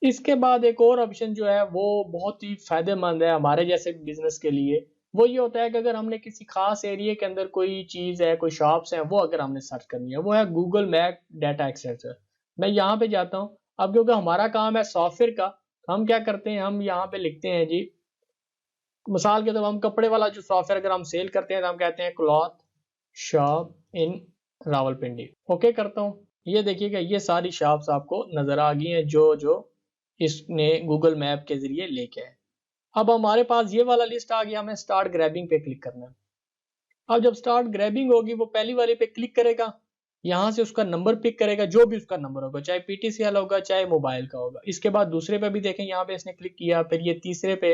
इसके बाद एक और ऑप्शन जो है वो बहुत ही फ़ायदेमंद है हमारे जैसे बिज़नेस के लिए। वो ये होता है कि अगर हमने किसी ख़ास एरिया के अंदर कोई चीज़ है, कोई शॉप्स हैं, वो अगर हमने सर्च करनी है, वो है गूगल मैप डाटा एक्सेसर। मैं यहाँ पे जाता हूँ। अब क्योंकि हमारा काम है सॉफ्टवेयर का, हम क्या करते हैं, हम यहाँ पे लिखते हैं जी, मिसाल के तौर हम कपड़े वाला जो सॉफ्टवेयर अगर हम सेल करते हैं तो हम कहते हैं cloth shop in Rawalpindi. Okay करता हूँ। ये देखिएगा ये सारी शॉप्स आपको नज़र आ गई हैं जो जो इसने गूगल मैप के ज़रिए लेके आए। अब हमारे पास ये वाला लिस्ट आ गया, हमें स्टार्ट ग्रैबिंग पे क्लिक करना है। अब जब स्टार्ट ग्रैबिंग होगी वो पहली वाले पे क्लिक करेगा, यहाँ से उसका नंबर पिक करेगा, जो भी उसका नंबर होगा, चाहे पीटीसीएल होगा चाहे मोबाइल का होगा। इसके बाद दूसरे पे भी देखें, यहाँ पे इसने क्लिक किया, फिर ये तीसरे पे,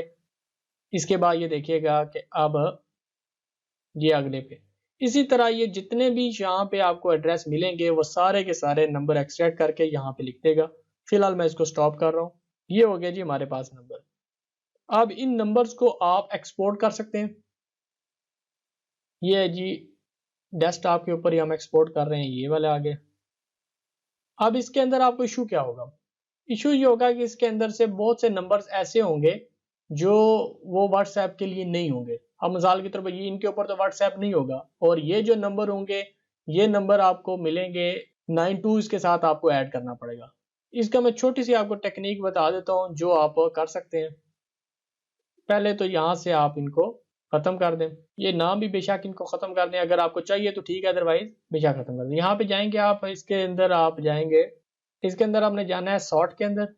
इसके बाद ये देखिएगा कि अब ये अगले पे। इसी तरह ये जितने भी यहाँ पे आपको एड्रेस मिलेंगे वो सारे के सारे नंबर एक्सट्रैक्ट करके यहाँ पे लिख देगा। फिलहाल मैं इसको स्टॉप कर रहा हूँ। ये हो गया जी हमारे पास नंबर। अब इन नंबर्स को आप एक्सपोर्ट कर सकते हैं। ये है जी डेस्कटॉप के ऊपर ही हम एक्सपोर्ट कर रहे हैं, ये वाले आगे। अब इसके अंदर आपको इशू क्या होगा? इशू ये होगा कि इसके अंदर से बहुत से नंबर्स ऐसे होंगे जो वो व्हाट्सएप के लिए नहीं होंगे। अब मिसाल की तौर पर ये इनके ऊपर तो व्हाट्सएप नहीं होगा, और ये जो नंबर होंगे ये नंबर आपको मिलेंगे 92 इसके साथ आपको ऐड करना पड़ेगा। इसका मैं छोटी सी आपको टेक्निक बता देता हूँ जो आप कर सकते हैं। पहले तो यहाँ से आप इनको खत्म कर दें। ये नाम भी बेशक इनको खत्म कर दें, अगर आपको चाहिए तो ठीक है, अदरवाइज बेशक खत्म कर दें। यहाँ पे जाएंगे आप, इसके अंदर आप जाएंगे, इसके अंदर आपने जाना है सॉर्ट के अंदर।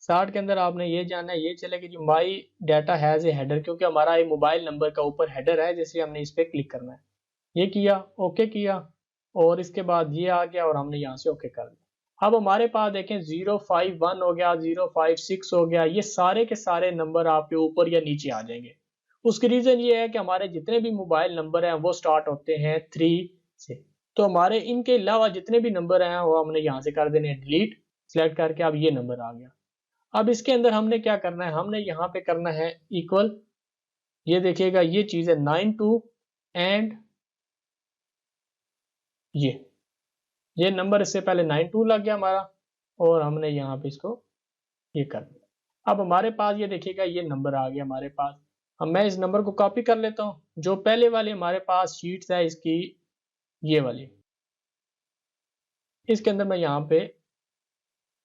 सॉर्ट के अंदर आपने ये जाना है, ये चलेगा जी my data has a header, क्योंकि हमारा ये मोबाइल नंबर का ऊपर हेडर है, जैसे हमने इस पर क्लिक करना है। ये किया, ओके किया, और इसके बाद ये आ गया और हमने यहाँ से ओके कर दिया। अब हमारे पास देखें 051 हो गया, 056 हो गया, ये सारे के सारे नंबर आपके ऊपर या नीचे आ जाएंगे। उसकी रीज़न ये है कि हमारे जितने भी मोबाइल नंबर हैं वो स्टार्ट होते हैं 3 से। तो हमारे इनके अलावा जितने भी नंबर हैं वो हमने यहाँ से कर देने हैं डिलीट। सेलेक्ट करके अब ये नंबर आ गया। अब इसके अंदर हमने क्या करना है, हमने यहाँ पे करना है इक्वल। ये देखिएगा ये चीज़ है 92 एंड ये नंबर, इससे पहले 92 लग गया हमारा, और हमने यहाँ पे इसको ये कर दिया। अब हमारे पास ये देखिएगा ये नंबर आ गया हमारे पास। अब मैं इस नंबर को कॉपी कर लेता हूँ, जो पहले वाली हमारे पास शीट्स है इसकी, ये वाली, इसके अंदर मैं यहाँ पे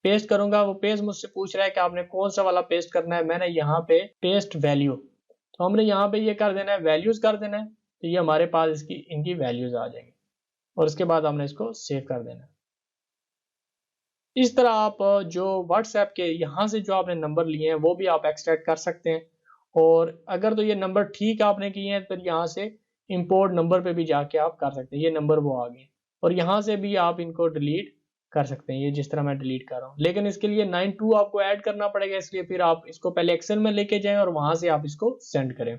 पेस्ट करूंगा। वो पेस्ट मुझसे पूछ रहा है कि आपने कौन सा वाला पेस्ट करना है। मैंने यहाँ पे पेस्ट वैल्यू, तो हमने यहाँ पे ये कर देना है, वैल्यूज कर देना है, तो ये हमारे पास इसकी इनकी वैल्यूज आ जाएंगी, और उसके बाद हमने इसको सेव कर देना है। इस तरह आप जो व्हाट्सएप के यहाँ से जो आपने नंबर लिए हैं वो भी आप एक्सट्रैक्ट कर सकते हैं, और अगर तो ये नंबर ठीक आपने किए हैं तो यहाँ से इंपोर्ट नंबर पे भी जाके आप कर सकते हैं। ये नंबर वो आ गए, और यहाँ से भी आप इनको डिलीट कर सकते हैं, ये जिस तरह मैं डिलीट कर रहा हूँ। लेकिन इसके लिए 92 आपको ऐड करना पड़ेगा, इसलिए फिर आप इसको पहले एक्सेल में लेके जाएं और वहां से आप इसको सेंड करें।